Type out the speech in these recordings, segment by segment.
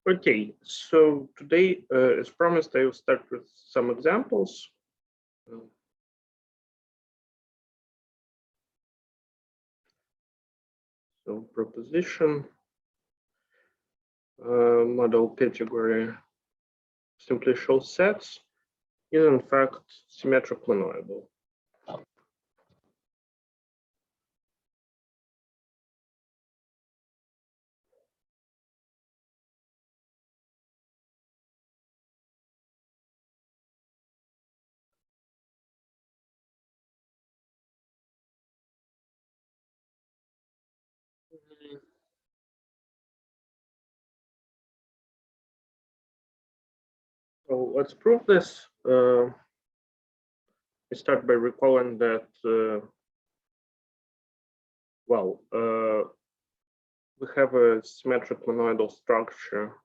Okay, so today, as promised, I will start with some examples. So proposition, model category simply shows sets is in fact symmetric monoidal. So let's prove this. We start by recalling that, we have a symmetric monoidal structure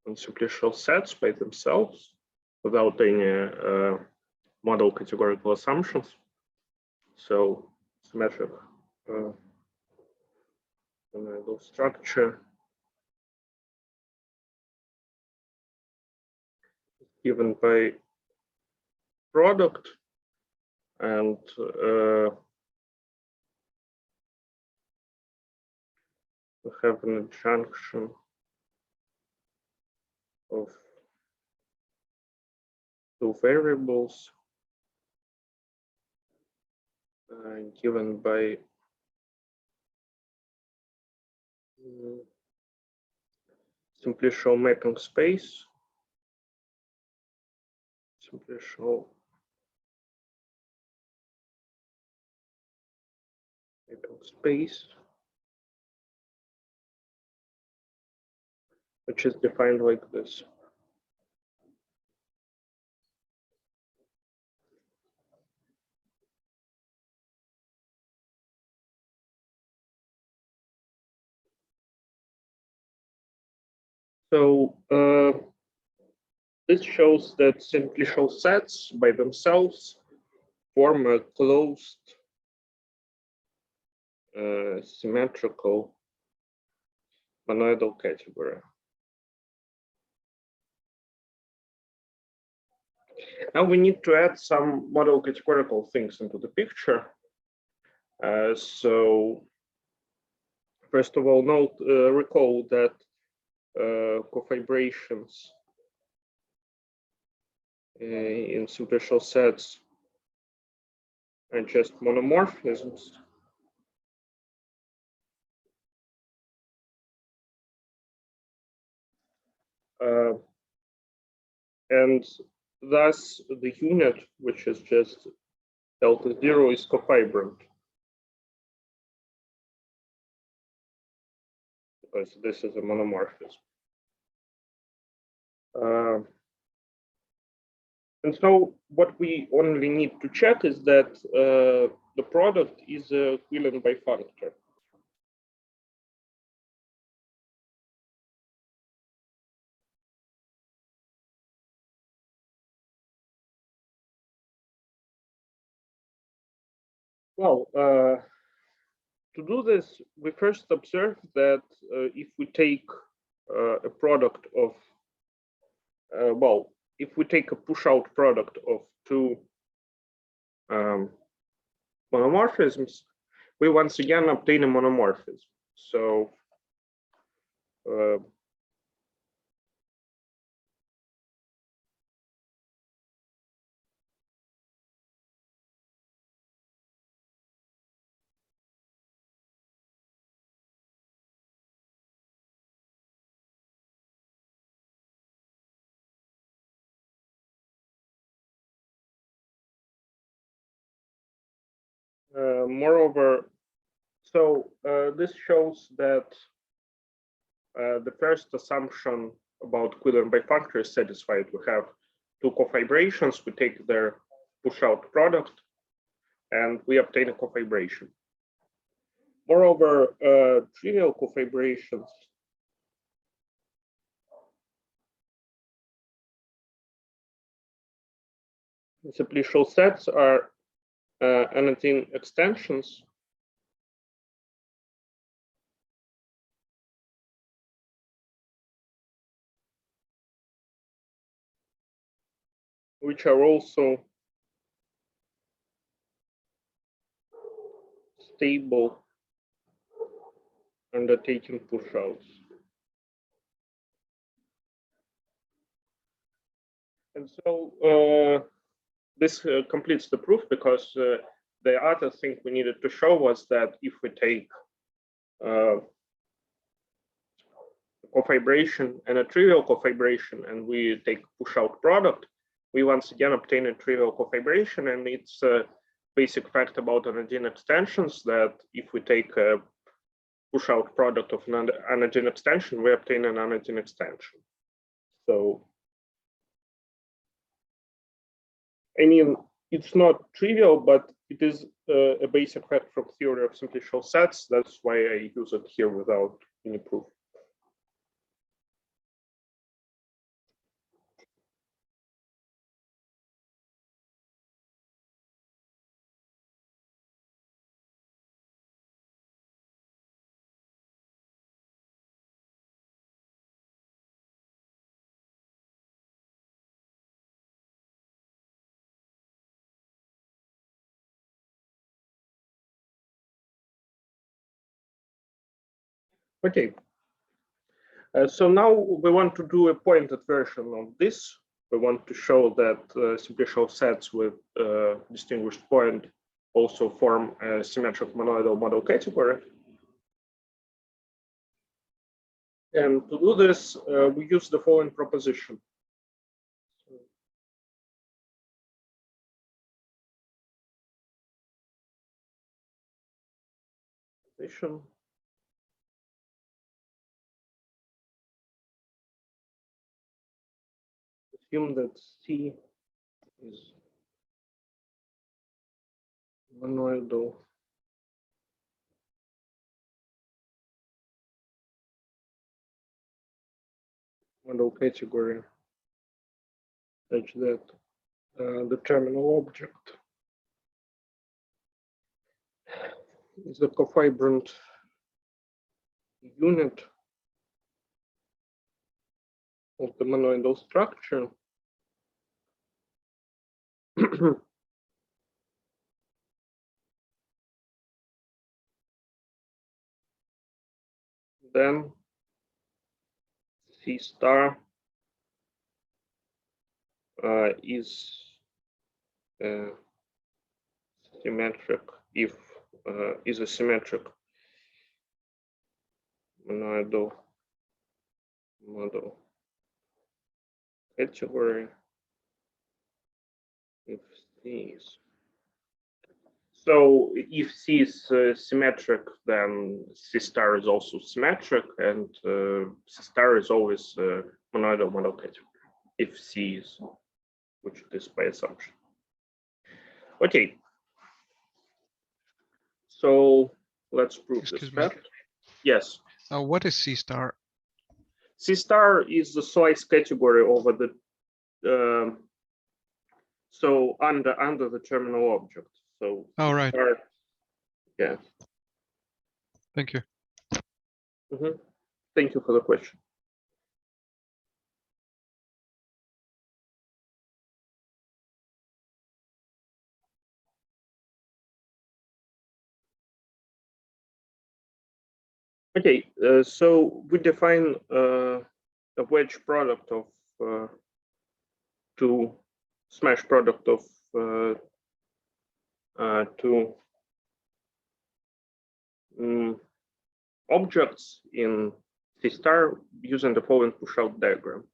and simply show sets by themselves without any model categorical assumptions. So symmetric monoidal structure given by product, and we have an adjunction of two variables given by simply show mapping space, simply show mapping space, which is defined like this. So this shows that simply show sets by themselves form a closed symmetrical monoidal category. Now we need to add some model categorical things into the picture. So first of all, recall that cofibrations in superficial sets are just monomorphisms. And thus the unit, which is just delta 0, is cofibrant, because this is a monomorphism. And so what we only need to check is that the product is a Quillen bifunctor. Well, to do this, we first observe that if we take a product of, if we take a push-out product of two monomorphisms, we once again obtain a monomorphism. So moreover, this shows that the first assumption about Quillen bifunctor is satisfied. We have two cofibrations, we take their push-out product, and we obtain a cofibration. Moreover, trivial cofibrations simply show sets are anything extensions which are also stable under taking push-outs. And so this completes the proof, because the other thing we needed to show was that if we take cofibration and a trivial cofibration and we take push-out product, we once again obtain a trivial cofibration, and it's a basic fact about anodine extensions that if we take a push-out product of an anodine extension, we obtain an anodine extension. So, I mean, it's not trivial, but it is a basic fact from theory of simplicial sets. That's why I use it here without any proof. Okay. So now we want to do a pointed version of this. We want to show that simplicial sets with distinguished point also form a symmetric monoidal model category. And to do this, we use the following proposition. Assume that C is monoidal model category such that the terminal object is a cofibrant unit of the monoidal structure. Then C star is symmetric if is a symmetric monoidal model category if C is. So if C is symmetric, then C star is also symmetric, and C star is always a monoidal model category if C is, which it is by assumption. Okay. So let's prove this fact. Yes. What is C star? C star is the slice category over the so under the terminal object. So right. Star, yeah. Thank you. Thank you for the question. Okay, so we define a wedge product of two smash product of two objects in C star using the following push-out diagram.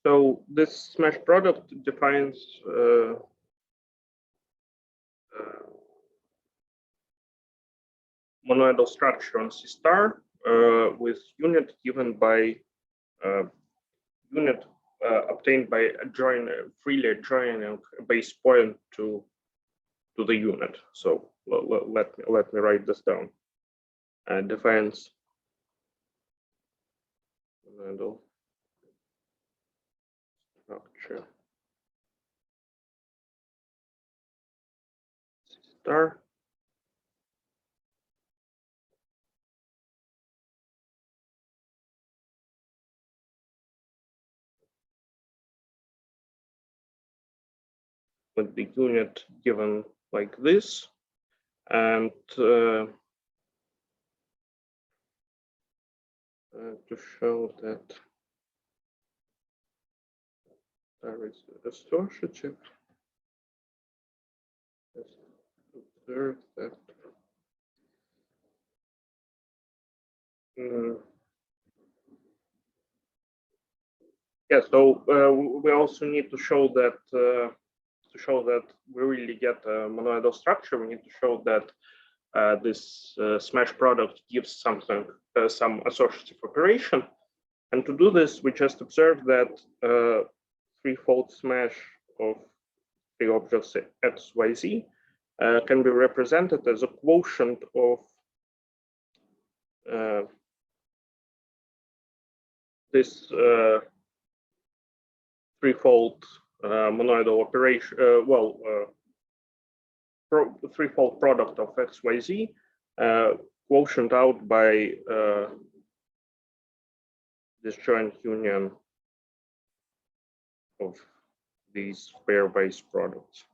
So this smash product defines monoidal structure on C star with unit given by unit obtained by freely adjoining a base point to to the unit. So let me write this down. Defines monoidal structure star with the unit given like this, and to show that there is associative, let's observe that yeah. So we also need to show that we really get a monoidal structure. We need to show that this smash product gives something, some associative operation. And to do this, we just observe that threefold smash of three objects x, y, z can be represented as a quotient of this threefold monoidal operation. Threefold product of x, y, z, quotient out by this joint union of these pair-based products.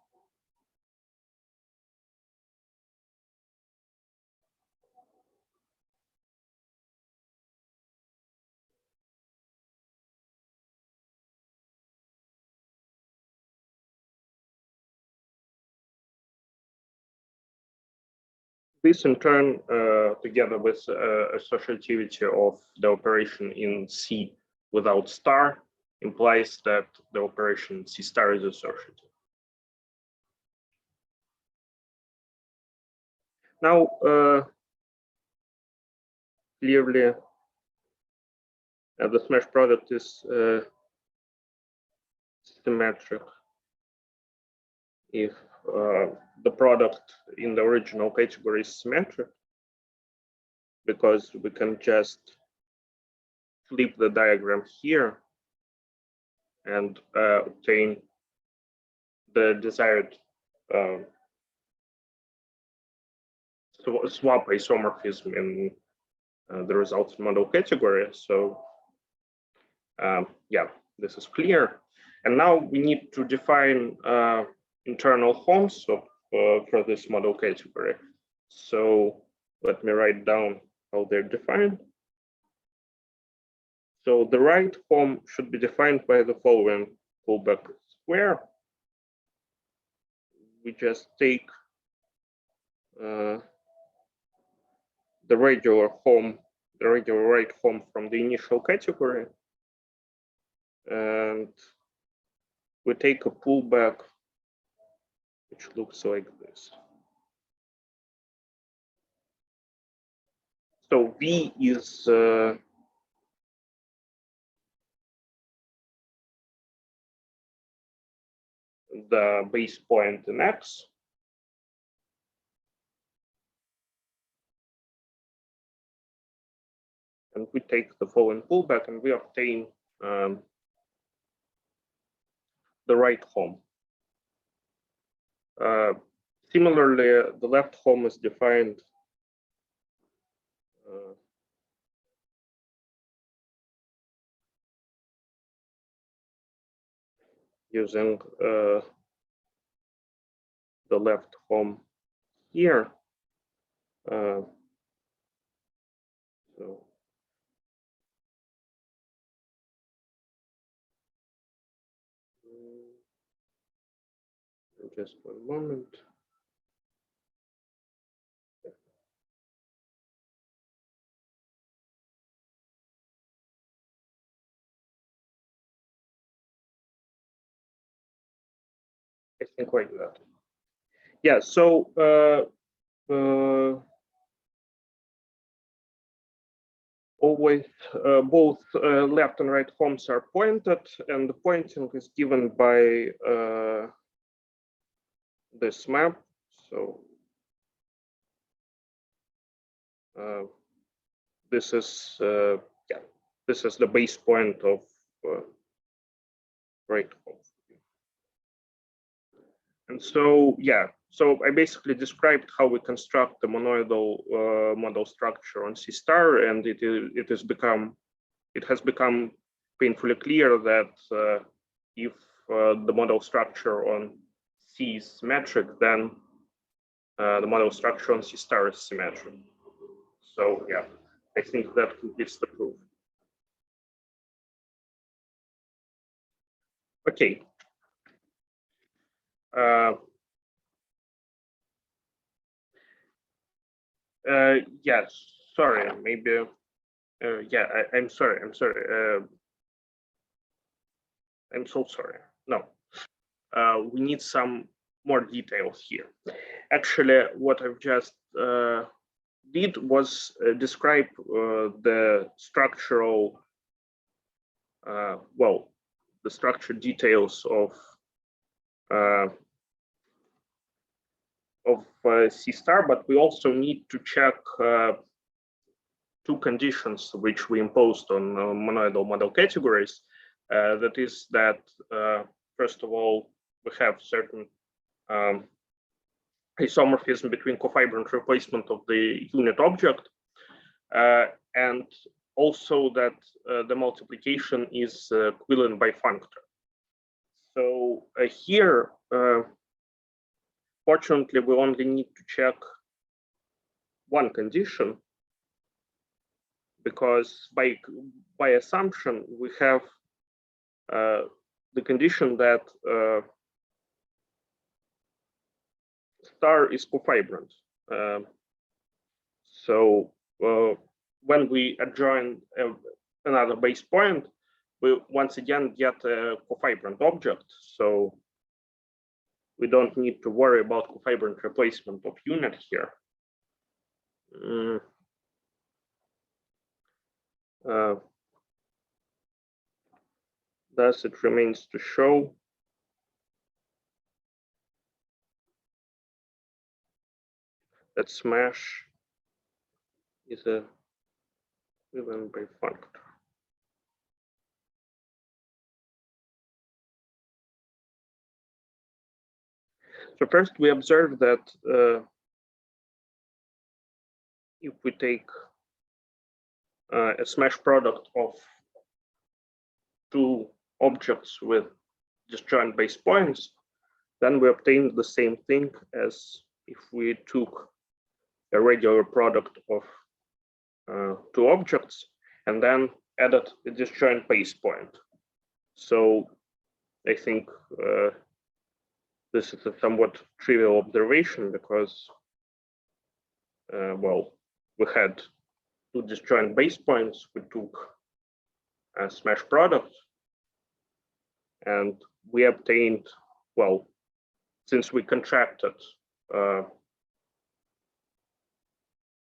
This in turn, together with associativity of the operation in C without star, implies that the operation C star is associative. Now, clearly, the smash product is symmetric if the product in the original category is symmetric, because we can just flip the diagram here and obtain the desired swap isomorphism in the results model category. So yeah, this is clear. And now we need to define internal homes for this model category. So let me write down how they're defined. So the right home should be defined by the following pullback square. We just take the regular home, the regular right home from the initial category, and we take a pullback which looks like this. So V is the base point in X. And we take the following pullback and we obtain the right home. Similarly, the left home is defined using the left home here. So just one moment. I think like that. Yeah, so always both left and right homes are pointed, and the pointing is given by this map. So this is this is the base point of right. And so so I basically described how we construct the monoidal model structure on C star, and it has become painfully clear that if the model structure on C is symmetric, then the model structure on C star is symmetric. So I think that completes the proof. Okay. Yes, sorry, maybe. I'm sorry. I'm so sorry. No, we need some more details here. Actually, what I've just did was describe the structural, the structure details of C star, but we also need to check two conditions which we imposed on monoidal model categories. That is that, first of all, we have certain isomorphism between cofibrant replacement of the unit object, and also that the multiplication is equivalent by functor. So here, fortunately, we only need to check one condition, because by assumption we have the condition that star is cofibrant. So when we adjoin another base point, we once again get a cofibrant object. So we don't need to worry about cofibrant replacement of unit here. Thus, it remains to show that smash is a given by functor. So first, we observe that if we take a smash product of two objects with disjoint base points, then we obtain the same thing as if we took a regular product of two objects and then added a disjoint base point. So I think this is a somewhat trivial observation, because well, we had two disjoint base points, we took a smash product, and we obtained, well, since we contracted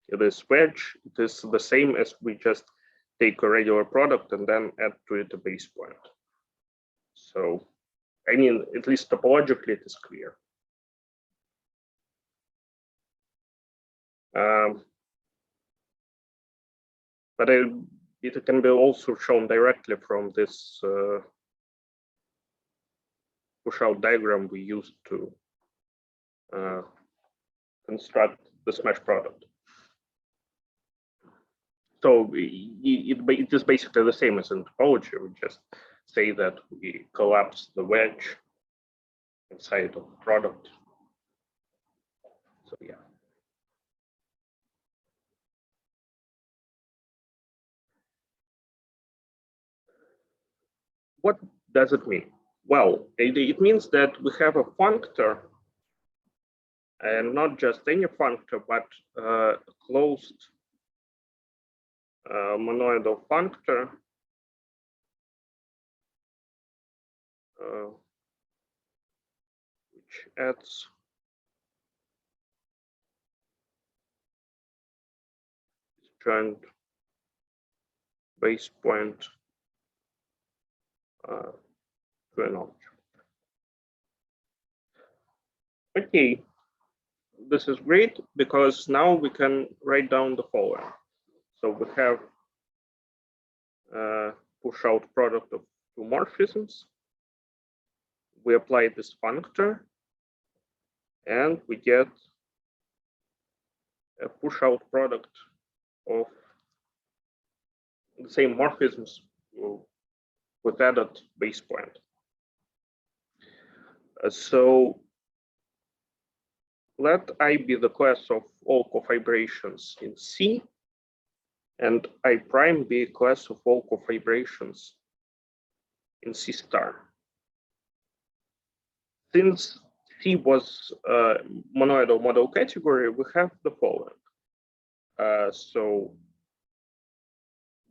this wedge, it is the same as we just take a regular product and then add to it a base point. So, I mean, at least topologically, it is clear. But it can be also shown directly from this push-out diagram we used to construct the smash product. So it is basically the same as in topology. We just say that we collapse the wedge inside of the product. So yeah. What does it mean? Well, it means that we have a functor, and not just any functor, but a closed monoidal functor which adds disjoint base point to an object. Okay, this is great because now we can write down the following. So we have push out product of two morphisms. We apply this functor and we get a push out product of the same morphisms with added base point. So let I be the class of all cofibrations in C, and I prime be a class of all cofibrations in C star. Since C was a monoidal model category, we have the following. So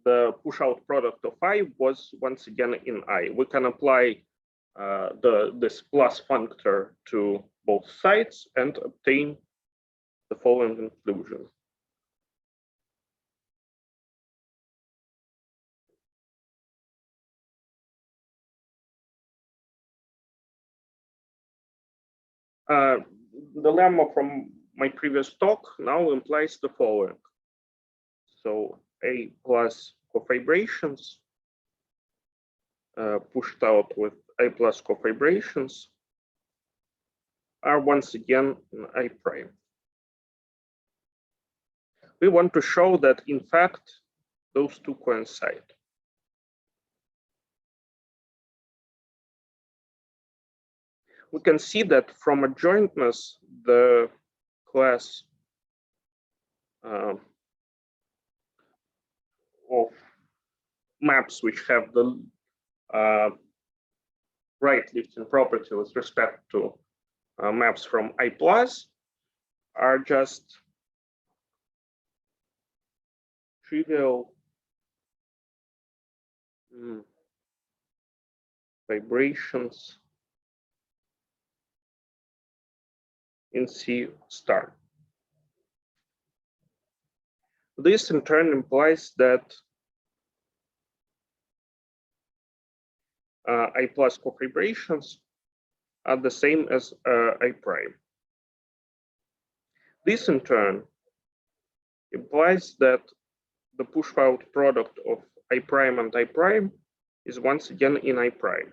the push out product of I was once again in I. We can apply this plus functor to both sides and obtain the following conclusion. The lemma from my previous talk now implies the following. So A plus cofibrations pushed out with I plus cofibrations are once again in I prime. We want to show that in fact those two coincide. We can see that from adjointness, the class of maps which have the right lifting property with respect to maps from I plus are just trivial vibrations in C star. This in turn implies that I plus cofibrations are the same as I prime. This in turn implies that the push out product of I prime and I prime is once again in I prime.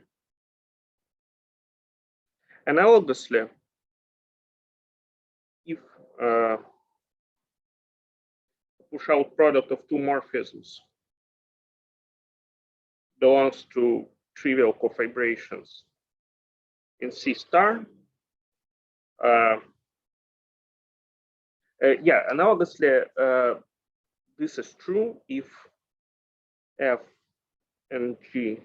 Analogously, if push out product of two morphisms belongs to trivial cofibrations in C star, analogously, this is true if F and G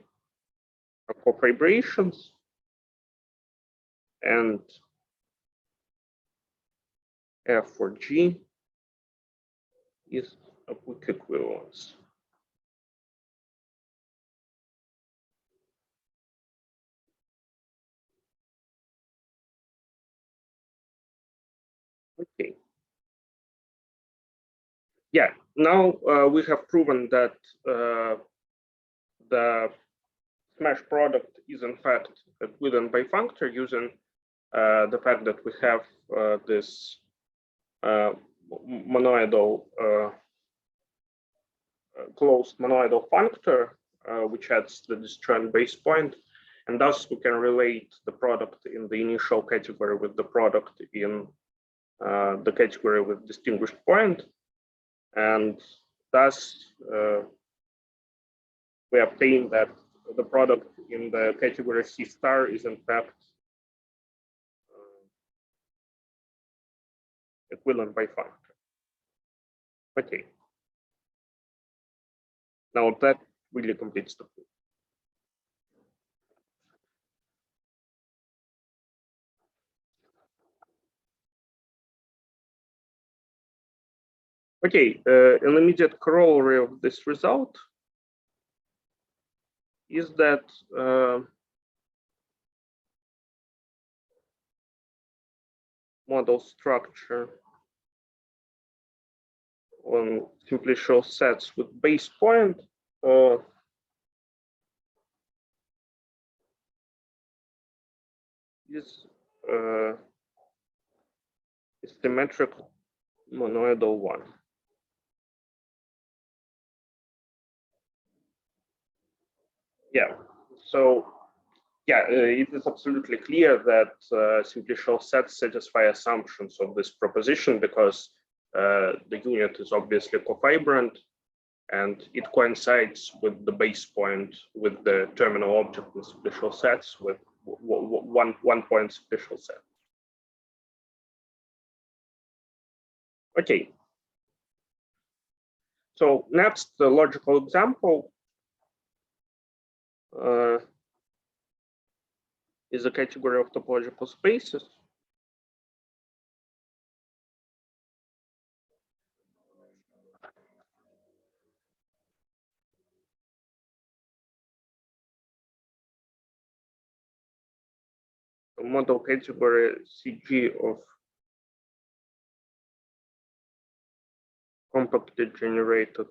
are cofibrations and F for G is a quick equivalence. Okay. Yeah, now we have proven that the smash product is in fact a Euclidean bifunctor using the fact that we have this monoidal closed monoidal functor which adds the disjoint base point, and thus we can relate the product in the initial category with the product in the category with distinguished point, and thus we obtain that the product in the category C star is in fact equivalent bifunctor. Okay. Now that really completes the proof. Okay, an immediate corollary of this result is that model structure on simply shows sets with base point is symmetric monoidal one. Yeah, so yeah, it is absolutely clear that simplicial sets satisfy assumptions of this proposition because the unit is obviously cofibrant and it coincides with the base point with the terminal object in simplicial sets with one point simplicial set. Okay. So next, the logical example is a category of topological spaces. A model category CG of compactly generated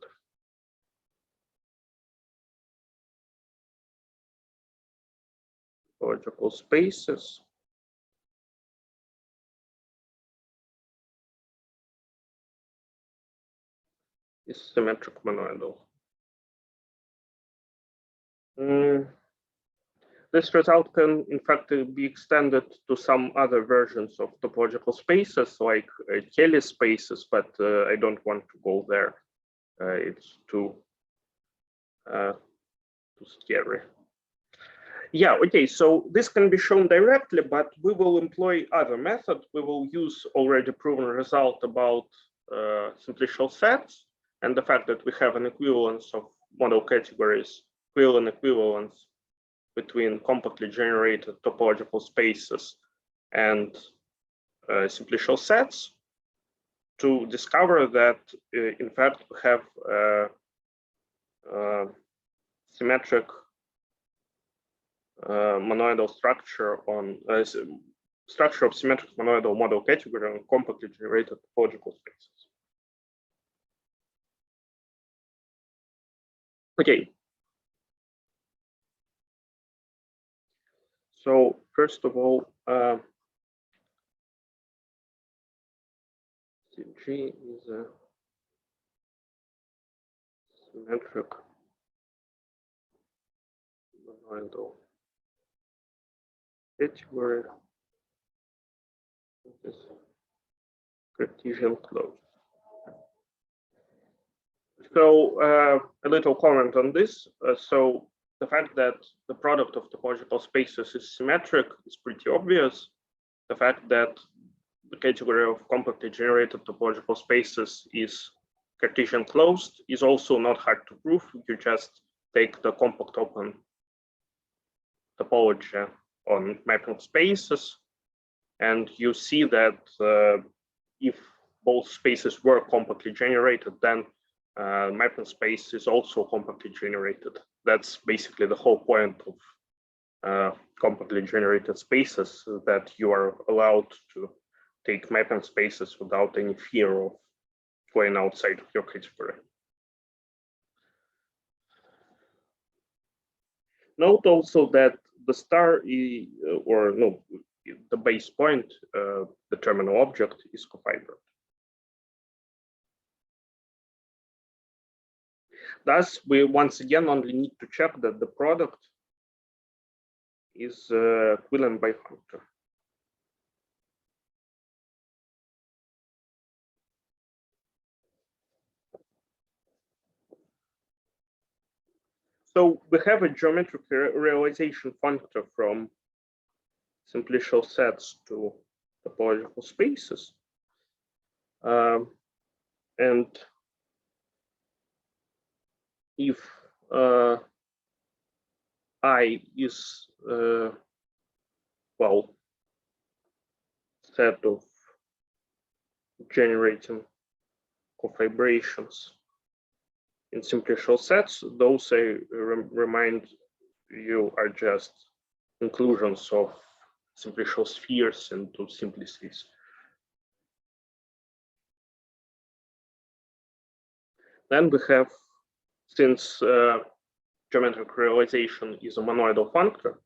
topological spaces is symmetric monoidal. This result can, in fact, be extended to some other versions of topological spaces, like Kelly spaces, but I don't want to go there. It's too scary. Yeah, okay, so this can be shown directly, but we will employ other methods. We will use already proven result about simplicial sets and the fact that we have an equivalence of model categories, equivalence between compactly generated topological spaces and simplicial sets to discover that, in fact, we have symmetric monoidal structure on structure of symmetric monoidal model category on compactly generated topological spaces. Okay. So first of all, CG is a symmetric monoidal category is Cartesian closed. So a little comment on this. So the fact that the product of topological spaces is symmetric is pretty obvious. The fact that the category of compactly generated topological spaces is Cartesian closed is also not hard to prove. You just take the compact open topology on mapping spaces, and you see that if both spaces were compactly generated, then mapping space is also compactly generated. That's basically the whole point of compactly generated spaces, that you are allowed to take mapping spaces without any fear of going outside of your category. Note also that the star is, or no, the base point, the terminal object is cofibrant. Thus, we once again only need to check that the product is equivalent bifunctor. So we have a geometric realization functor from simplicial sets to topological spaces. And if I is well, set of generating cofibrations in simplicial sets, those I remind you are just inclusions of simplicial spheres into simplices. Then we have, since geometric realization is a monoidal functor,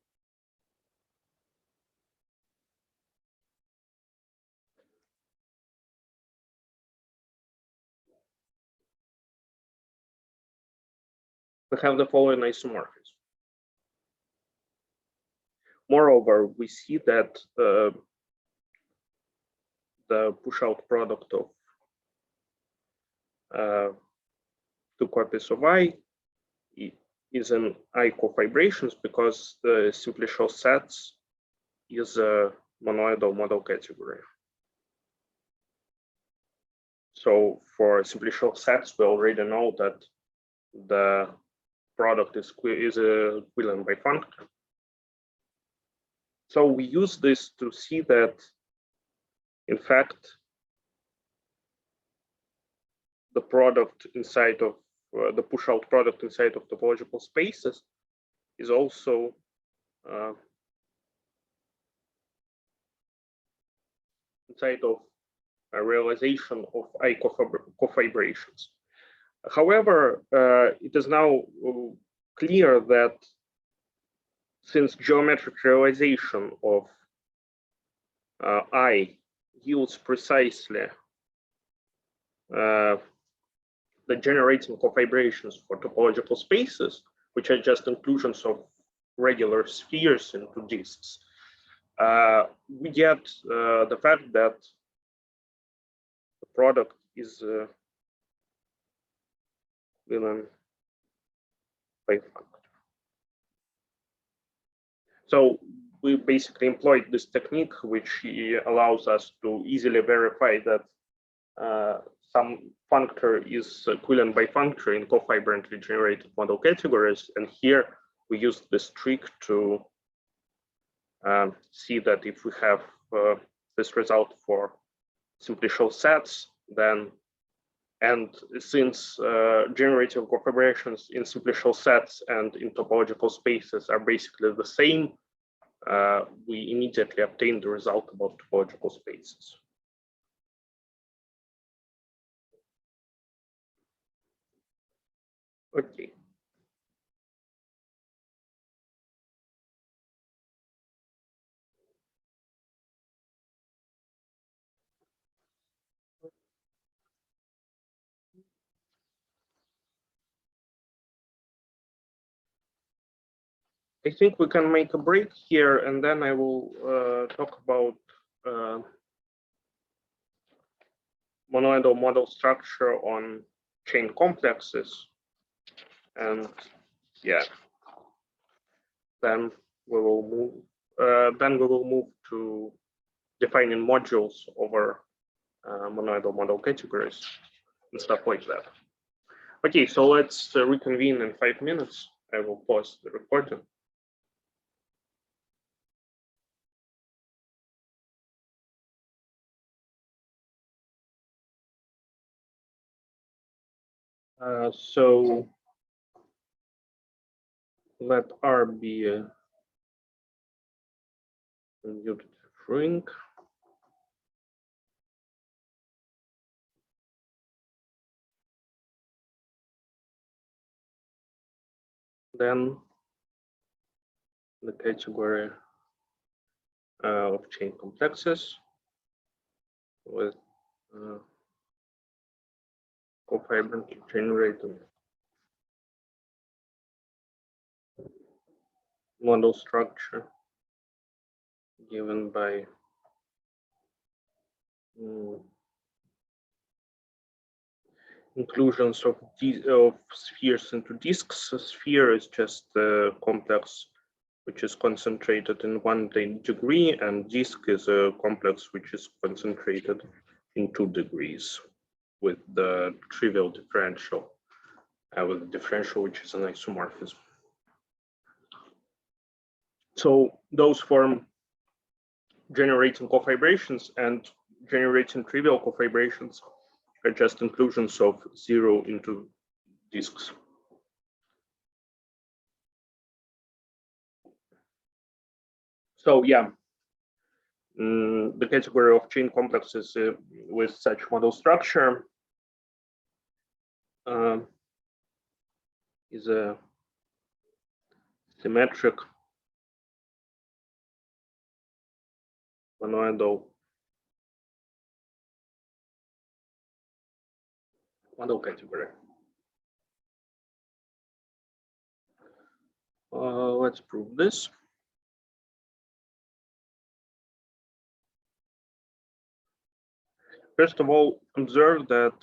have the following isomorphism. Moreover, we see that the push-out product of two copies of I is an I cofibrations because the simplicial sets is a monoidal model category. So for simplicial sets, we already know that the product is equivalent by functor. So we use this to see that, in fact, the product inside of the push-out product inside of topological spaces is also inside of a realization of I cofibrations. However, it is now clear that since geometric realization of I yields precisely the generating cofibrations for topological spaces, which are just inclusions of regular spheres into disks, we get the fact that the product is given by functor. So we basically employed this technique, which allows us to easily verify that some functor is equivalent by functor in cofibrantly generated model categories. And here we used this trick to see that if we have this result for simplicial sets, then, and since generating cofibrations in simplicial sets and in topological spaces are basically the same, we immediately obtain the result about topological spaces. Okay. I think we can make a break here, and then I will talk about monoidal model structure on chain complexes. And yeah, then we will move to defining modules over monoidal model categories and stuff like that. Okay, so let's reconvene in 5 minutes. I will pause the recording. So let R be a commutative ring. Then the category of chain complexes with cofibrantly generated model structure given by inclusions of spheres into disks. A sphere is just a complex which is concentrated in 1 degree, and disk is a complex which is concentrated in 2 degrees with the trivial differential, with the differential which is an isomorphism. So those form generating cofibrations, and generating trivial cofibrations are just inclusions of 0 into disks. So yeah, the category of chain complexes with such model structure is a symmetric monoidal model category. Let's prove this. First of all, observe that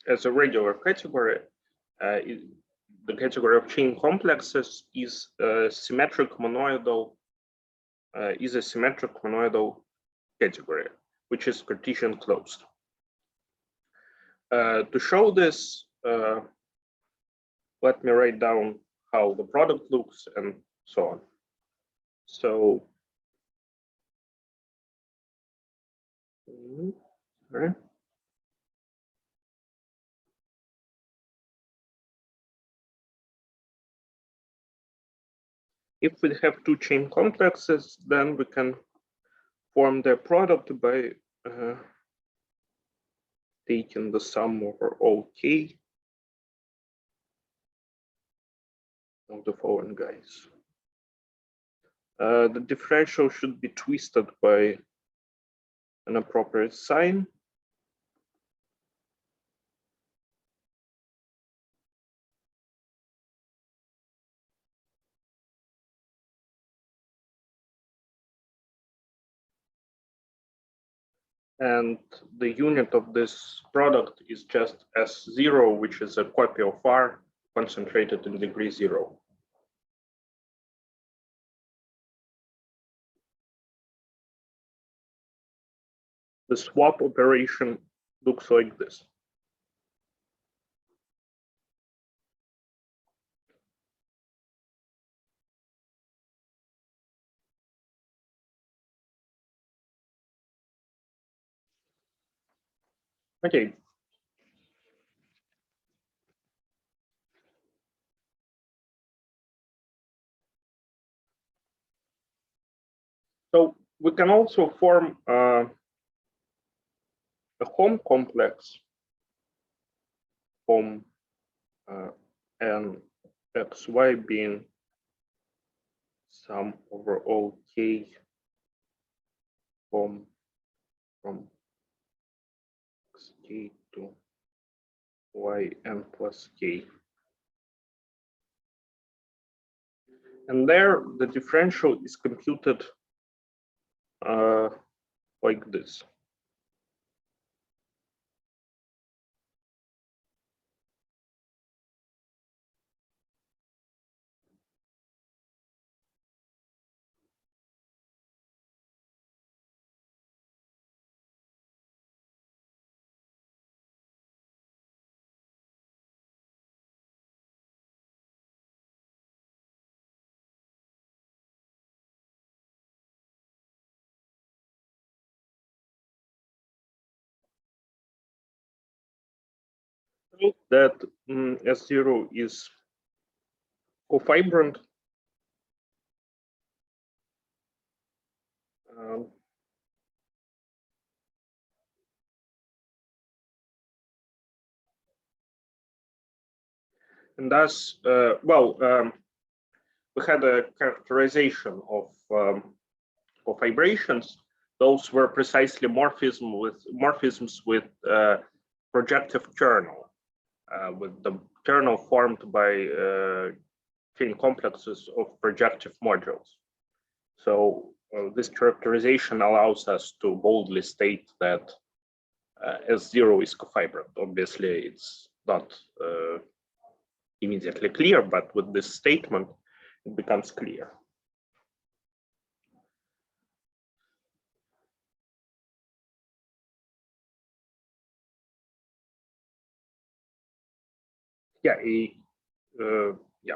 as a regular category, the category of chain complexes is a symmetric monoidal category, which is Cartesian closed. To show this, let me write down how the product looks and so on. So, right. If we have two chain complexes, then we can form their product by taking the sum over all k of the following guys. The differential should be twisted by an appropriate sign. And the unit of this product is just S0, which is a copy of R concentrated in degree 0. The swap operation looks like this. Okay. So we can also form a home complex from n xy being sum over all k from xk to yn plus k. And there, the differential is computed like this. That S0 is cofibrant. And thus, we had a characterization of cofibrations. Those were precisely morphisms with projective kernel, with the kernel formed by chain complexes of projective modules. So this characterization allows us to boldly state that S0 is cofibrant. Obviously, it's not immediately clear, but with this statement, it becomes clear. Yeah, yeah.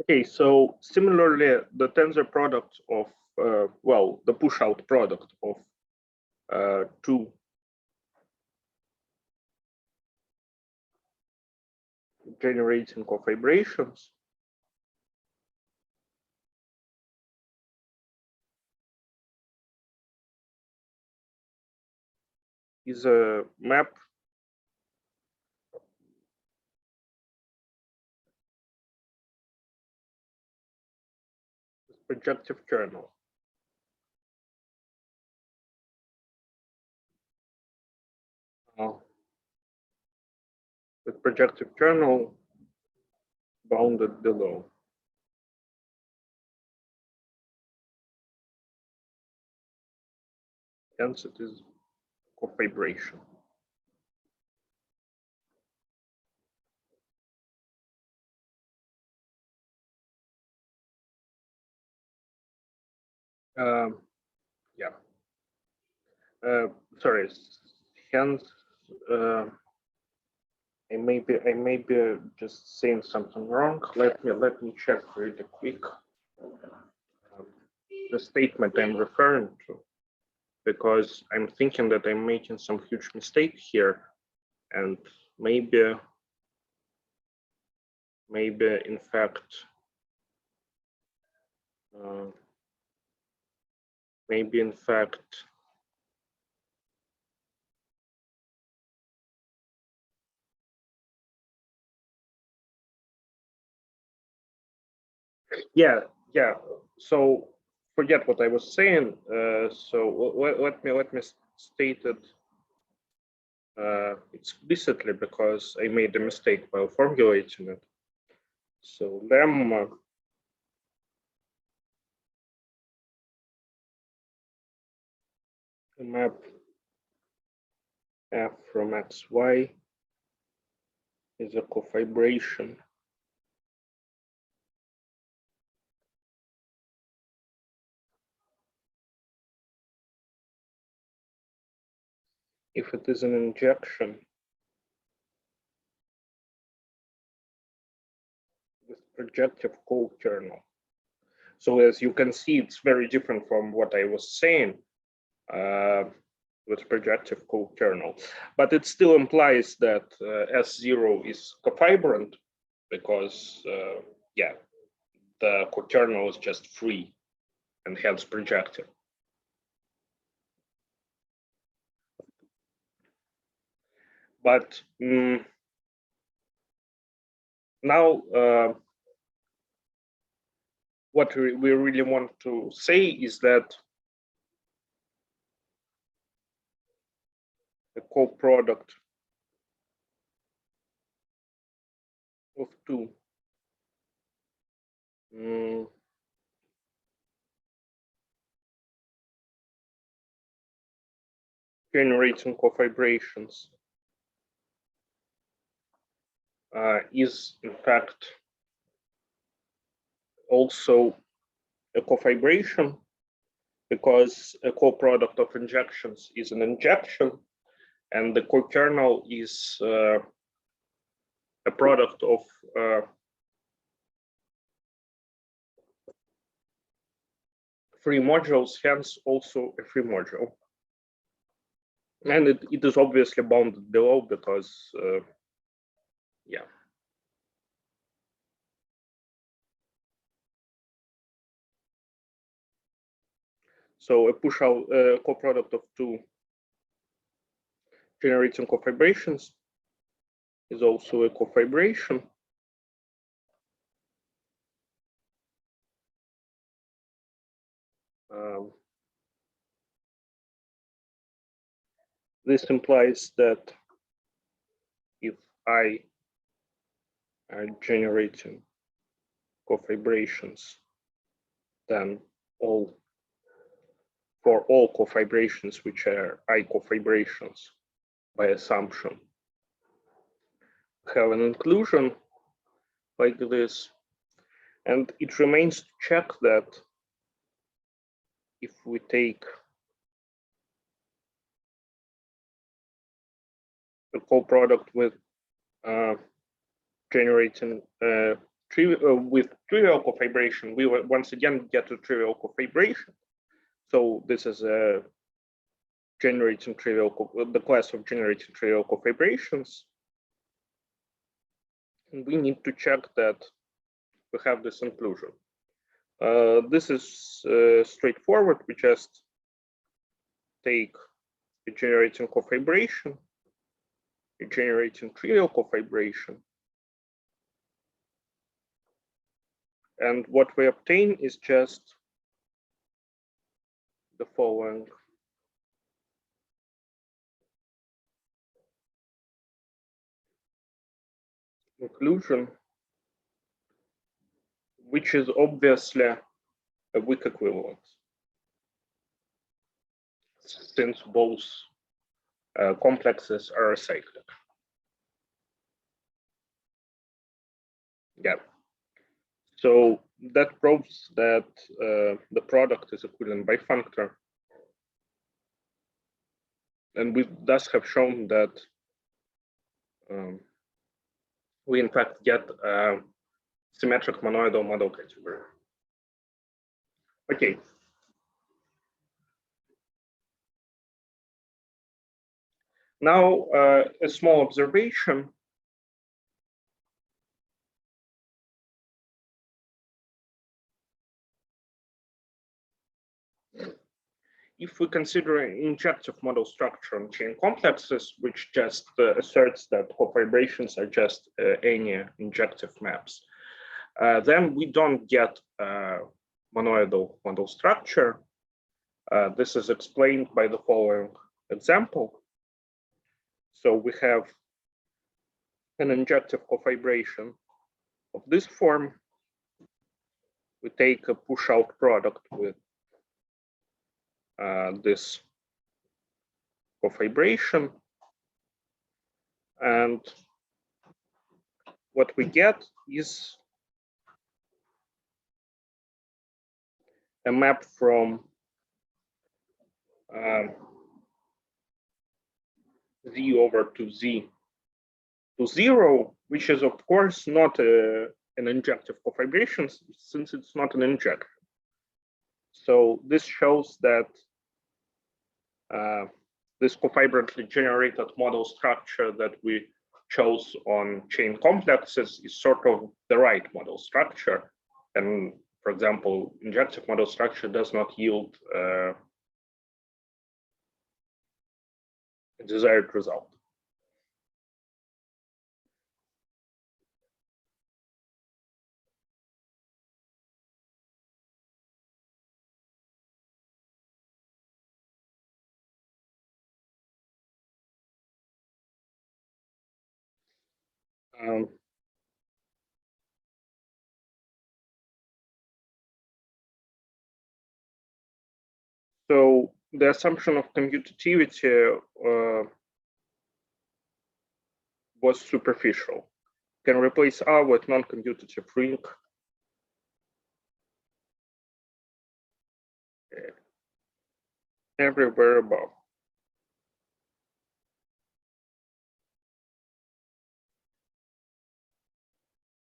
Okay, so similarly, the tensor product of, the push-out product of two generating cofibrations is a map projective kernel. With projective kernel bounded below. Hence it is cofibration. Yeah. Sorry. Hence, I may be just saying something wrong. Let me check really quick the statement I'm referring to, because I'm thinking that I'm making some huge mistake here, and maybe in fact yeah. So forget what I was saying. So let me state it explicitly, because I made a mistake while formulating it. So lemma map f from xy is a cofibration if it is an injection with projective co-kernel. So as you can see, it's very different from what I was saying with projective co-kernel, but it still implies that S0 is cofibrant, because yeah, the co-kernel is just free and hence projective. But now what we really want to say is that the co-product of two generating cofibrations is in fact also a cofibration, because a co-product of injections is an injection, and the co-kernel is a product of free modules, hence also a free module. And it is obviously bounded below, because yeah. So a push-out co-product of two generating cofibrations is also a cofibration. This implies that if I are generating cofibrations, then for all cofibrations which are I cofibrations by assumption have an inclusion like this, and it remains to check that if we take a co-product with generating with trivial cofibration, we will once again get a trivial cofibration. So this is a generating trivial, the class of generating trivial cofibrations. And we need to check that we have this inclusion. This is straightforward. We just take a generating cofibration, a generating trivial cofibration, And what we obtain is just the following. Conclusion, which is obviously a weak equivalence, since both complexes are acyclic. Yeah. So that proves that the product is equivalent bifunctor. And we thus have shown that we in fact get a symmetric monoidal model category. Okay. Now a small observation. If we consider an injective model structure on chain complexes, which just asserts that cofibrations are just any injective maps, then we don't get monoidal model structure. This is explained by the following example. So we have an injective cofibration of this form. We take a push-out product with this cofibration, and what we get is a map from Z over to Z to 0, which is of course not an injective cofibration since it's not an injection. So this shows that this cofibrantly generated model structure that we chose on chain complexes is sort of the right model structure. And for example, injective model structure does not yield a desired result. So the assumption of commutativity was superficial. Can replace R with non-commutative ring. Everywhere above.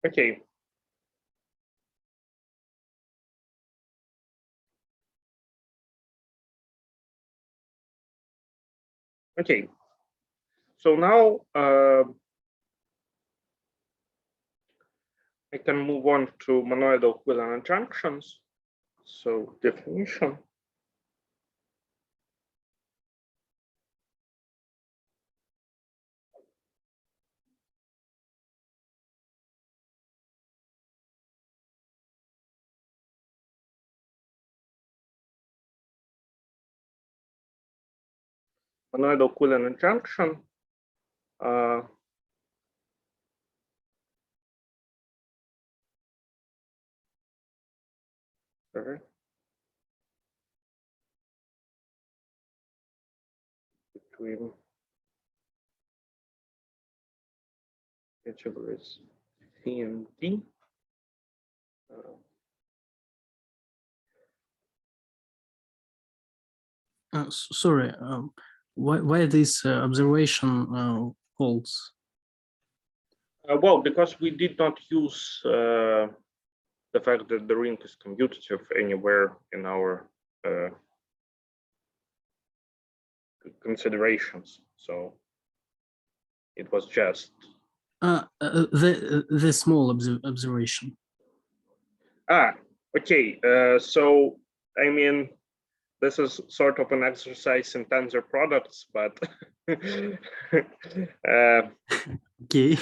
Okay. Okay. So now I can move on to monoidal equivalent junctions. So definition. Monoidal equivalent junction. Sorry. Between categories C and D. Sorry, why this observation holds? Well, because we did not use the fact that the ring is commutative anywhere in our considerations. So it was just The small observation. Okay. So I mean, this is sort of an exercise in tensor products, but Okay.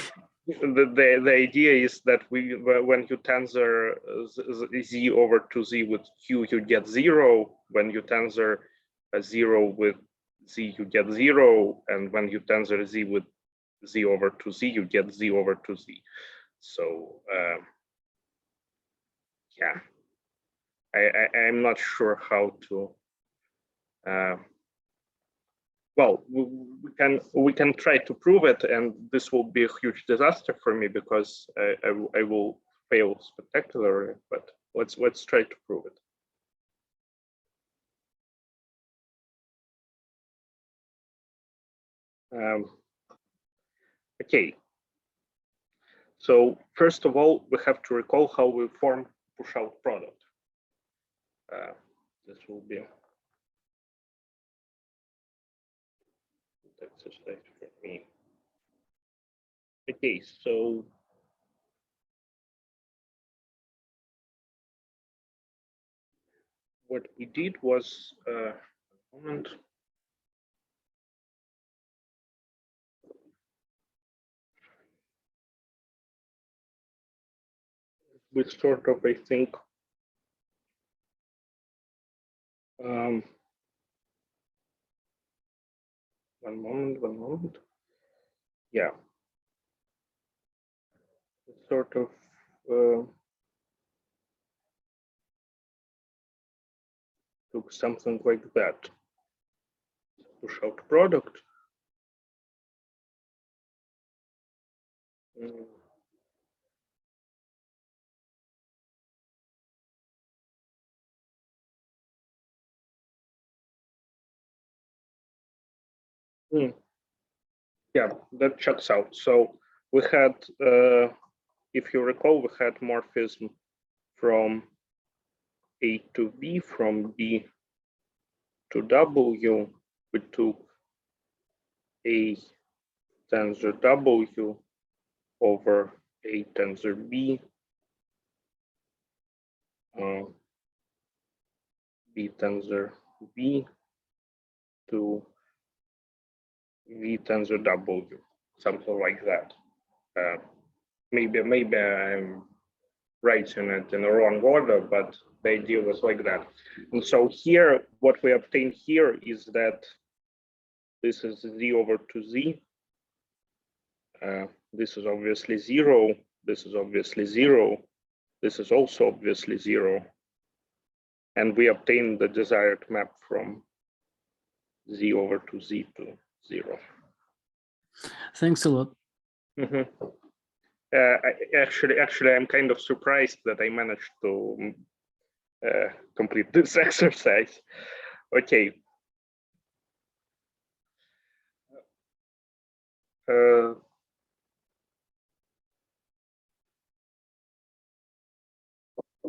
the idea is that when you tensor z over 2z with q, you get 0. When you tensor 0 with z, you get 0, and when you tensor z with z over 2z, you get z over 2z. So yeah, I'm not sure how to. Well, we can try to prove it, and this will be a huge disaster for me because I will fail spectacularly. But let's try to prove it. Okay. So first of all, we have to recall how we form push-out product. This will be exercise for me. Okay, so what we did was moment. We sort of, I think, one moment. Yeah. Sort of took something like that. Push out product. Yeah, that checks out. So we had, if you recall, we had morphism from A to B, from B to W. We took A tensor W over A tensor B, B tensor B to V tensor W, something like that. Maybe I'm writing it in the wrong order, but the idea was like that. And so here, what we obtain here is that this is z over 2z. This is obviously 0. This is obviously 0. This is also obviously 0. And we obtain the desired map from z over 2z to 0. Thanks a lot. Actually, I'm kind of surprised that I managed to complete this exercise. Okay.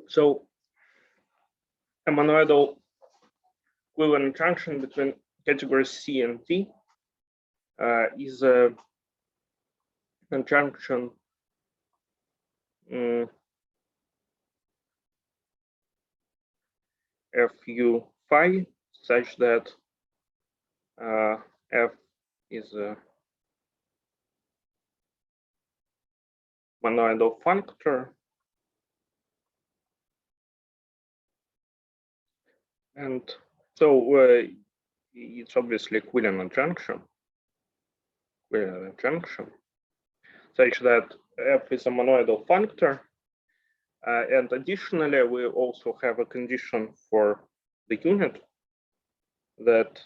So a monoidal equivalent junction between categories C and D is a junction Fu phi such that F is a monoidal functor, and so it's obviously equivalent junction such that F is a monoidal functor. And additionally, we also have a condition for the unit that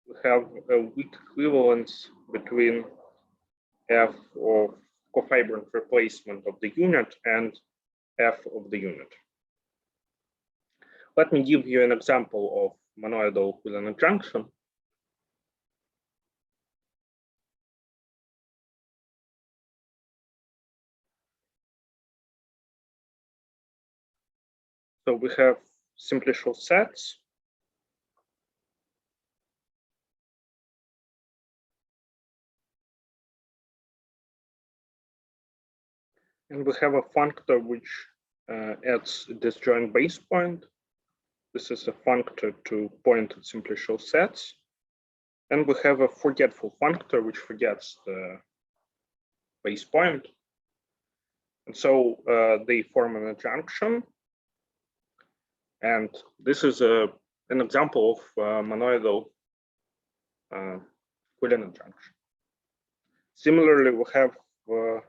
we have a weak equivalence between F of cofibrant replacement of the unit and F of the unit. Let me give you an example of monoidal equivalent junction. So we have simplicial sets. And we have a functor which adds a disjoint base point. This is a functor to point at simplicial sets. And we have a forgetful functor which forgets the base point. And so they form an adjunction. And this is an example of monoidal Quillen adjunction. Similarly, we have the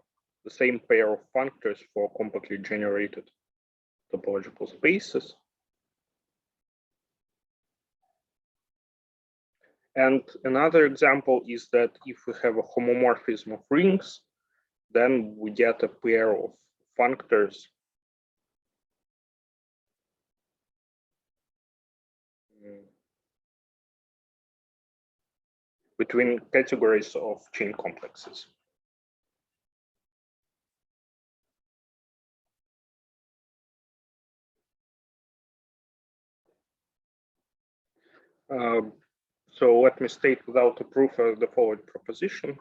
same pair of functors for compactly generated topological spaces. And another example is that if we have a homomorphism of rings, then we get a pair of functors between categories of chain complexes. So let me state without a proof the following proposition.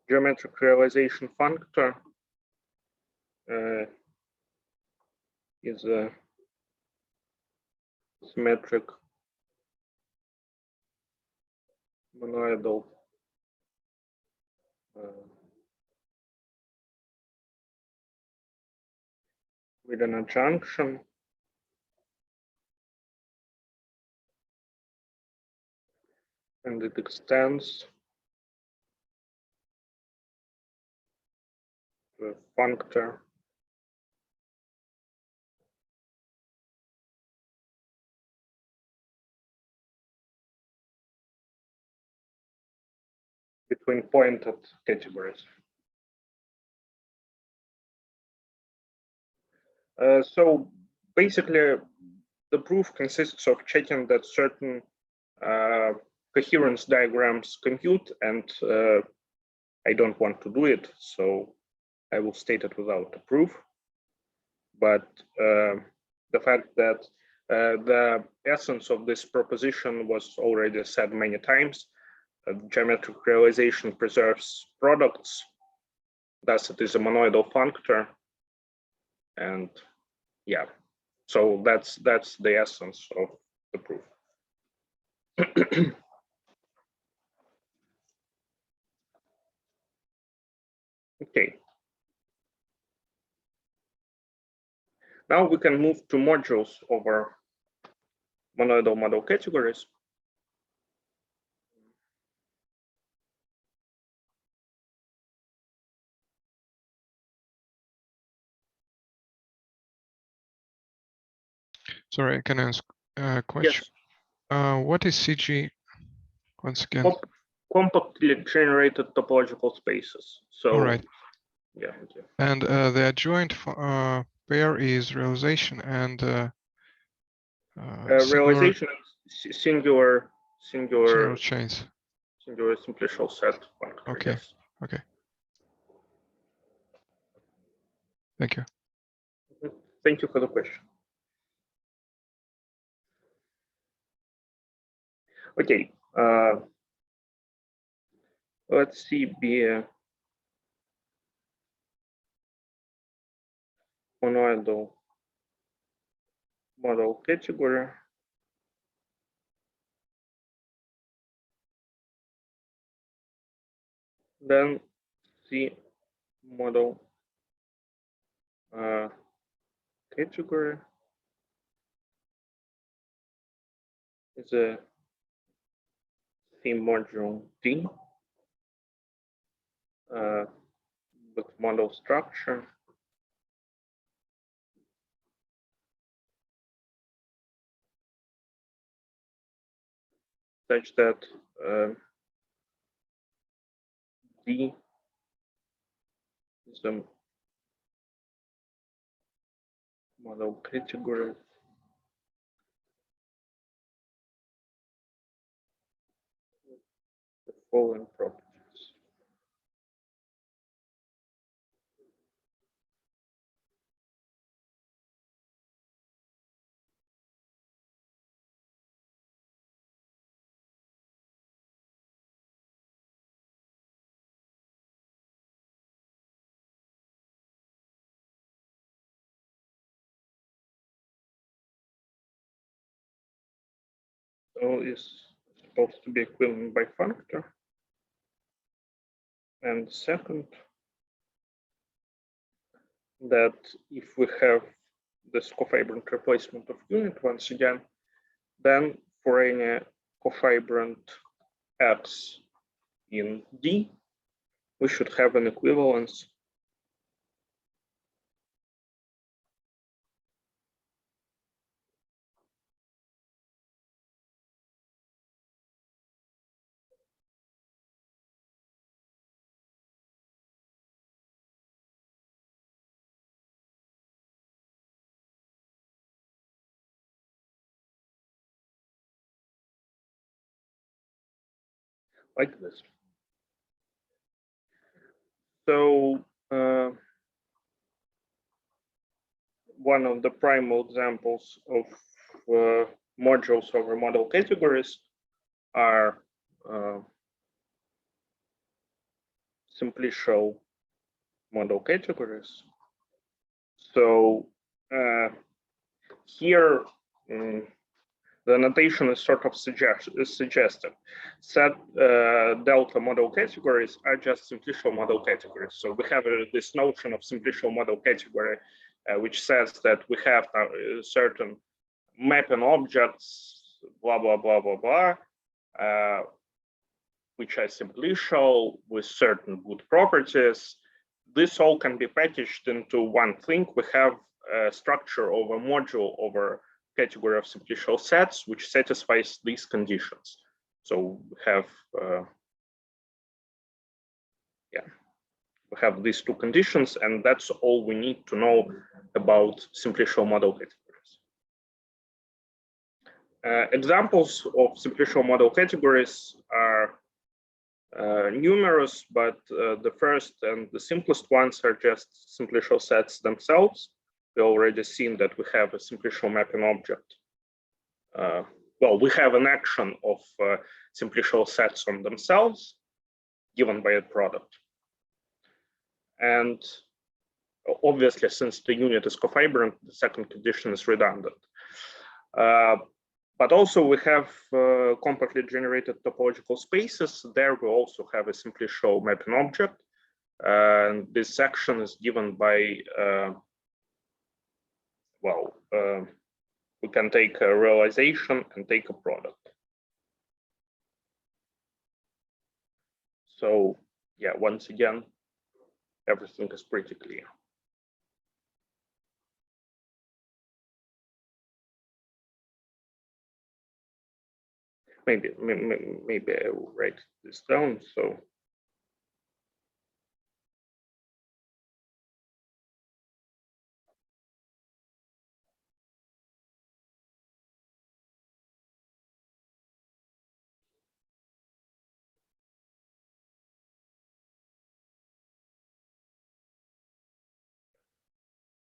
Geometric realization functor is a symmetric monoidal with an adjunction and it extends to a functor between pointed categories. So basically, the proof consists of checking that certain coherence diagrams compute, and I don't want to do it, so I will state it without a proof. But the fact that the essence of this proposition was already said many times, geometric realization preserves products, thus it is a monoidal functor. And yeah, so that's the essence of the proof. Okay. Now we can move to modules over monoidal model categories. Sorry, can I ask a question? Yes. What is CG once again? Compactly generated topological spaces. So, all right. Yeah. Okay. And the adjoint pair is realization and realization singular singular chains. Singular simplicial set functor. Okay. Yes. Okay. Thank you. Thank you for the question. Okay. Let's see the monoidal model category. Then the model category is a theme module D with model structure such that D is a model category the following properties. So is supposed to be equivalent by factor. And second, that if we have this cofibrant replacement of unit once again, then for any cofibrant X in D, we should have an equivalence like this. So one of the primal examples of modules over model categories are simplicial model categories. So here, the notation is sort of suggestive. Set delta model categories are just simplicial model categories. So we have this notion of simplicial model category, which says that we have certain mapping objects, blah, blah, blah, blah, blah, which are simplicial with certain good properties. This all can be packaged into one thing. We have a structure of a module over category of simplicial sets, which satisfies these conditions. So we have these two conditions, and that's all we need to know about simplicial model categories. Examples of simplicial model categories are numerous, but the first and the simplest ones are just simplicial sets themselves. We already seen that we have a simplicial mapping object. Well, we have an action of simplicial sets on themselves given by a product. And obviously, since the unit is cofibrant, the second condition is redundant. But also we have compactly generated topological spaces. There we also have a simplicial mapping object. And this action is given by, we can take a realization and take a product. So yeah, once again, everything is pretty clear. Maybe I will write this down. So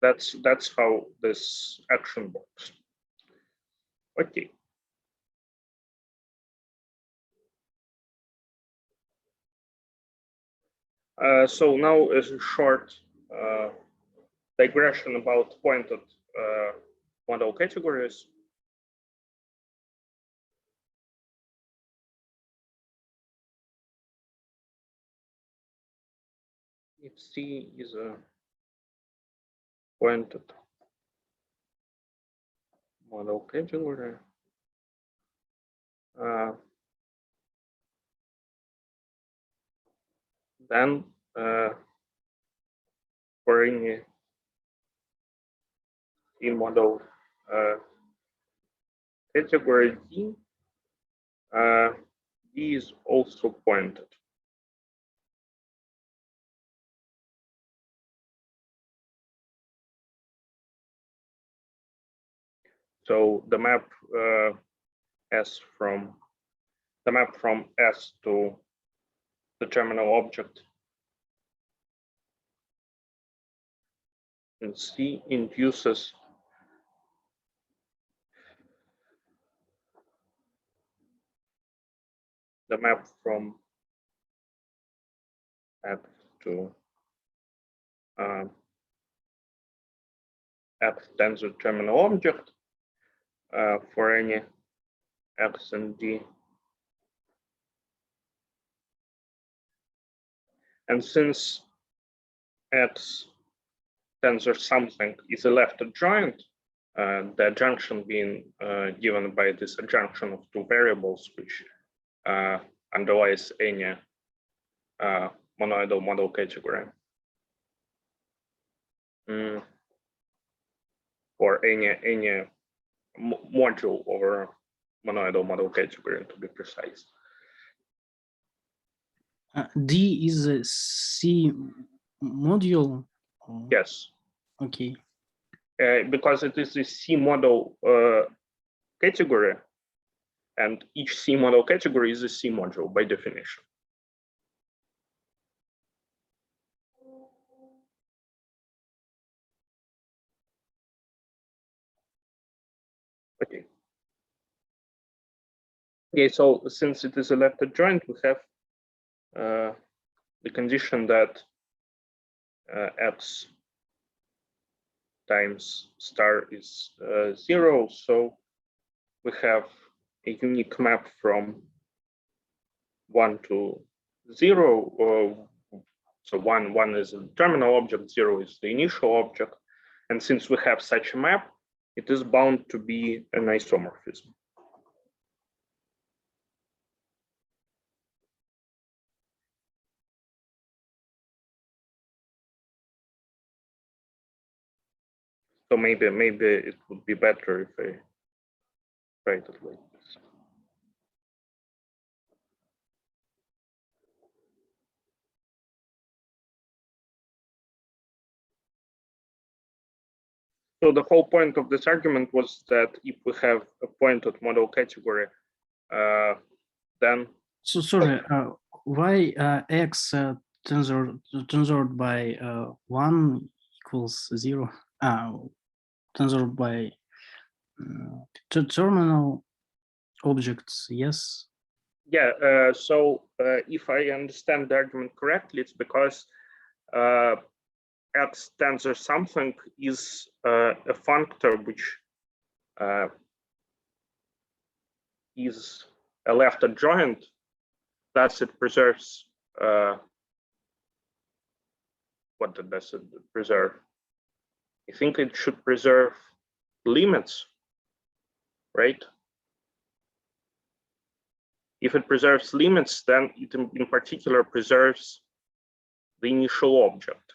that's how this action works. Okay. So now is a short digression about pointed model categories. If C is a pointed model category, then for any C model category D, D is also pointed. So the map from S to the terminal object in C induces the map from F to F tensor terminal object for any X and D. And since X tensor something is a left adjoint, the adjunction being given by this adjunction of two variables, which underlies any monoidal model category. Or any module over monoidal model category, to be precise. D is a C module? Or... Yes. Okay. Because it is a C model category, and each C model category is a C module by definition. Okay. Okay, so since it is a left adjoint, we have the condition that X times star is 0. So we have a unique map from 1 to 0. So one is the terminal object, 0 is the initial object. And since we have such a map, it is bound to be an isomorphism. So maybe it would be better if I write it like this. So the whole point of this argument was that if we have a pointed model category, then. So sorry, why X tensored by 1 equals 0? Tensored by terminal objects, yes? Yeah, so if I understand the argument correctly, it's because X tensor something is a functor which is a left adjoint, thus it preserves, what does it preserve? I think it should preserve limits, right? If it preserves limits, then it in particular preserves the initial object.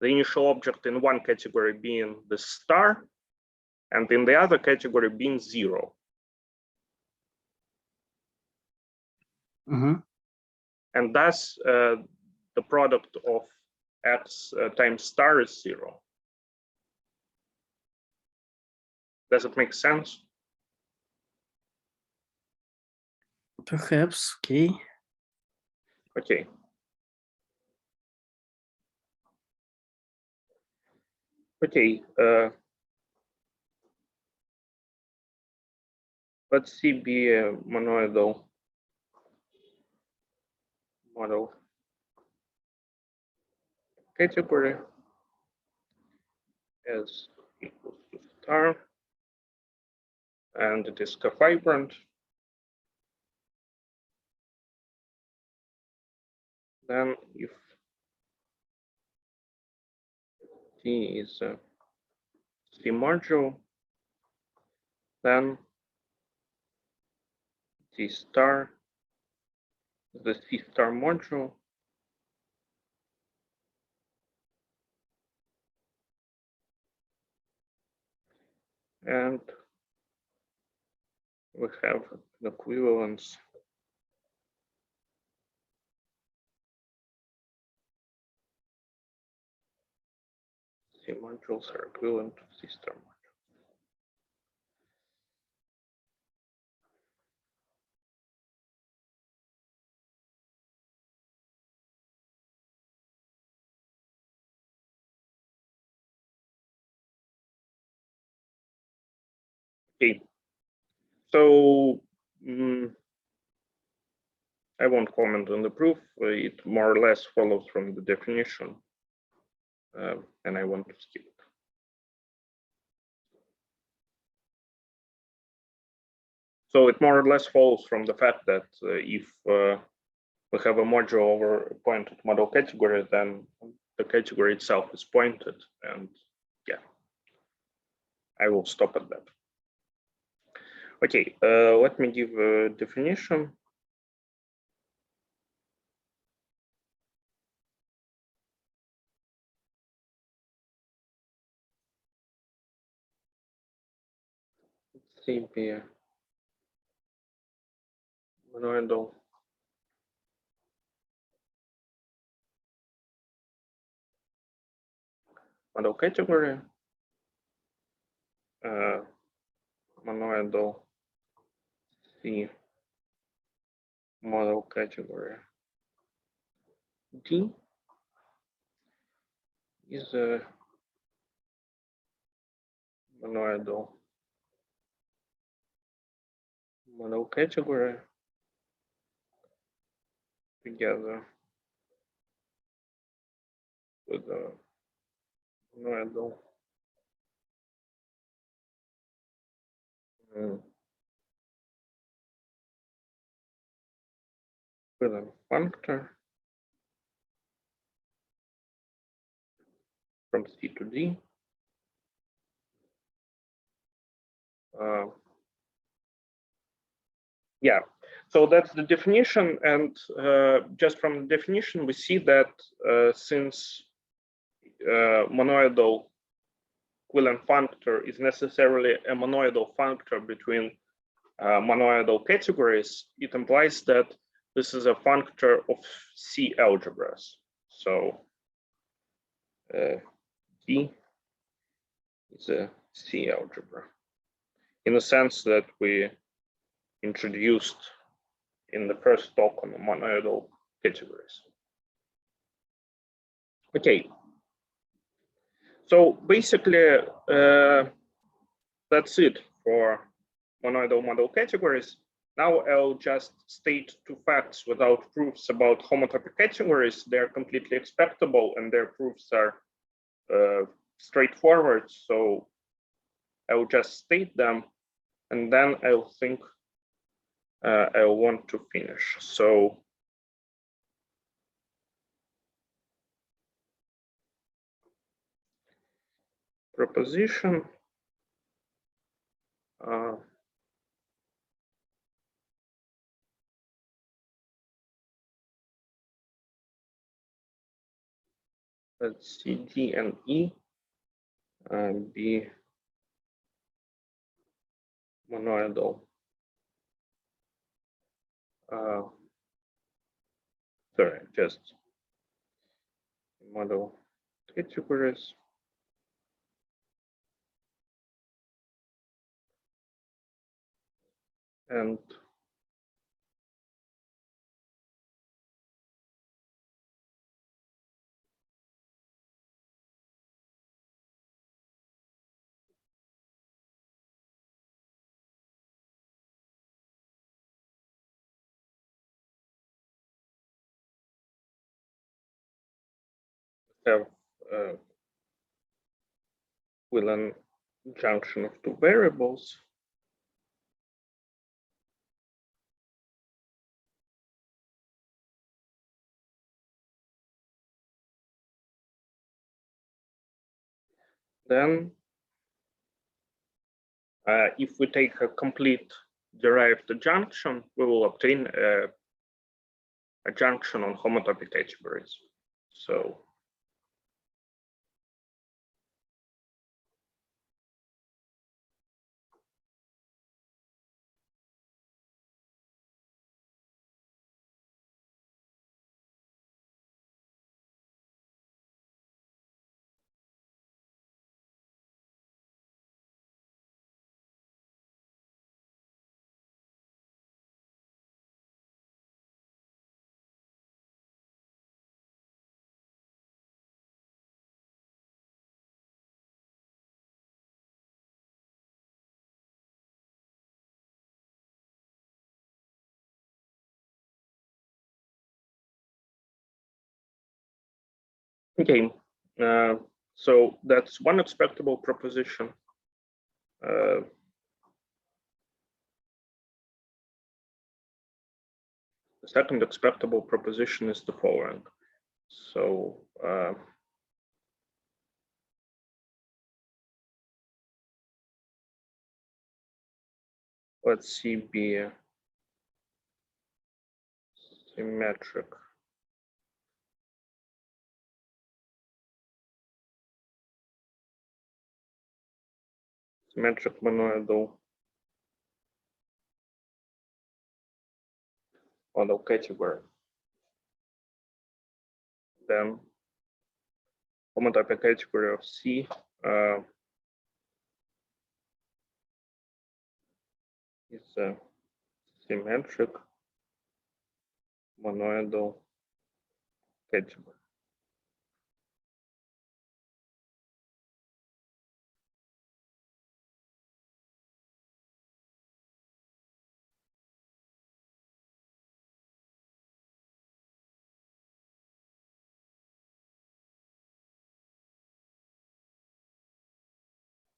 The initial object in one category being the star, and in the other category being 0. Mm-hmm. And thus the product of X times star is 0. Does it make sense? Perhaps, okay. Okay. Okay, let's see be a monoidal model category as equals to star, and it is cofibrant. Then if T is a C module, then T star is the C star module, and we have an equivalence C modules are equivalent to C star module. Okay, so I won't comment on the proof. It more or less follows from the definition, and I want to skip it. So it more or less follows from the fact that if we have a module over a pointed model category, then the category itself is pointed, and yeah, I will stop at that. Okay, let me give a definition. Let's see here. Monoidal. Model category. Monoidal C model category D is a monoidal model category together with a monoidal equivalent functor from C to D. Yeah, so that's the definition, and just from the definition, we see that since monoidal equivalent functor is necessarily a monoidal functor between monoidal categories, it implies that this is a functor of C algebras. So D is a C algebra in the sense that we introduced in the first talk on the monoidal categories. Okay, so basically that's it for monoidal model categories. Now I'll just state two facts without proofs about homotopy categories. They're completely expectable and their proofs are straightforward. So I'll just state them and then I'll think I'll want to finish. So proposition. Let's see, D and E be monoidal. Sorry, just model categories. And have with an junction of two variables. Then if we take a complete derived junction, we will obtain a junction on homotopy categories. So okay, so that's one expectable proposition. The second expectable proposition is the following. So let's see, be symmetric. Symmetric monoidal model category. Then homotype category of C is a symmetric monoidal category.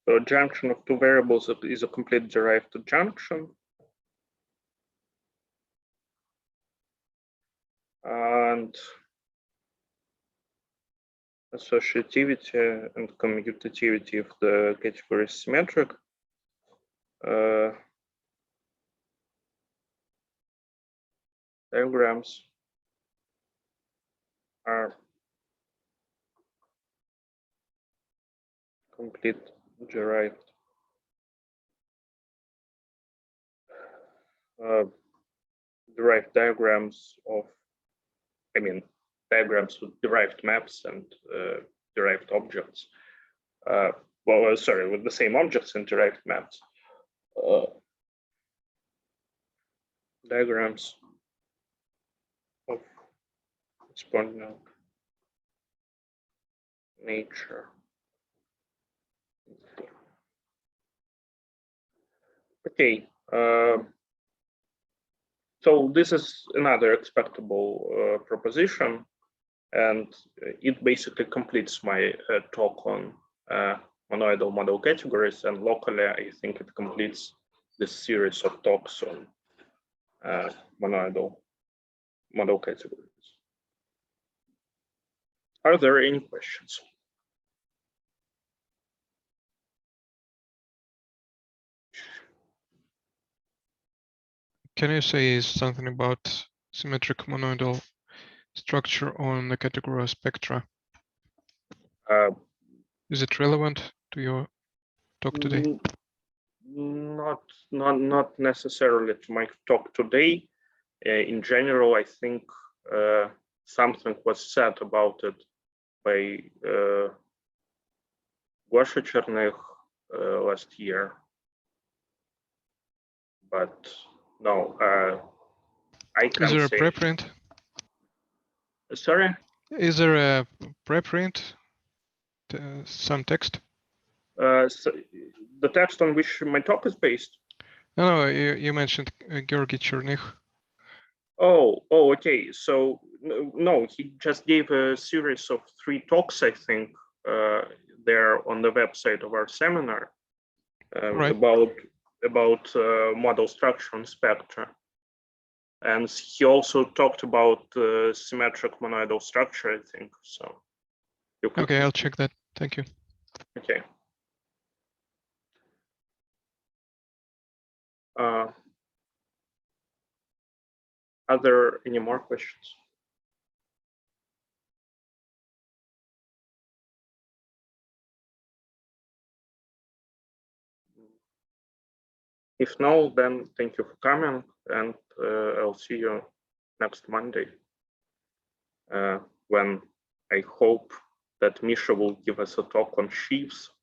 So a junction of two variables is a complete derived junction. And associativity and commutativity of the category is symmetric. Diagrams are complete derived derived diagrams of, diagrams with derived maps and derived objects. Sorry, with the same objects and derived maps. Diagrams of exponential nature. Okay. So this is another expectable proposition, and it basically completes my talk on monoidal model categories, and locally I think it completes this series of talks on monoidal model categories. Are there any questions? Can you say something about symmetric monoidal structure on the category spectra? Is it relevant to your talk today? Not necessarily to my talk today. In general, I think something was said about it by Grisha Taroyan last year, but no, I can't say. Is there a preprint? Sorry? Is there a preprint? Some text? So the text on which my talk is based? No, you mentioned Georgy Chernykh. Oh, okay. So no, he just gave a series of 3 talks, I think, there on the website of our seminar Right. about model structure and spectra. And he also talked about symmetric monoidal structure, I think. So okay, I'll check that. Thank you. Okay. Are there any more questions? If no, then thank you for coming, and I'll see you next Monday, when I hope that Misha will give us a talk on sheaves.